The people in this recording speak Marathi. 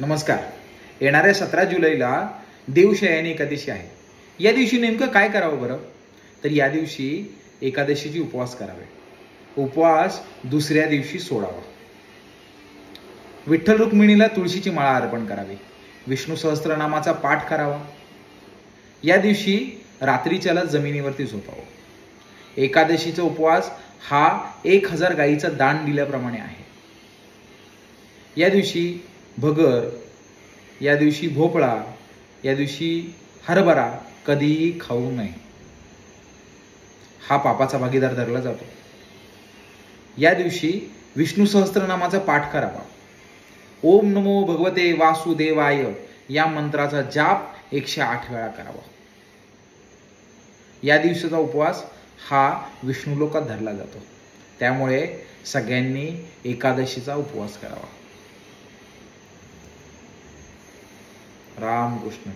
नमस्कार. येणाऱ्या 17 जुलैला देवशयनी एकादशी आहे. या दिवशी नेमकं काय करावं बरं? तर या दिवशी एकादशीची उपवास करावे. उपवास दुसऱ्या दिवशी सोडावा. विठ्ठल रुक्मिणीला तुळशीची माळा अर्पण करावी. विष्णू सहस्त्रनामाचा पाठ करावा. या दिवशी रात्रीच्याला जमिनीवरती झोपावं. एकादशीचा उपवास हा 1000 गायीचं दान दिल्याप्रमाणे आहे. या दिवशी भगर, या दिवशी भोपळा, या दिवशी हरभरा कधीही खाऊ नये. हा पापाचा भागीदार धरला जातो. या दिवशी विष्णू सहस्त्रनामाचा पाठ करावा. ओम नमो भगवते वासुदेवाय या मंत्राचा जाप 108 वेळा करावा. या दिवसाचा उपवास हा विष्णू लोकात धरला जातो. त्यामुळे सगळ्यांनी एकादशीचा उपवास करावा. राम कृष्ण.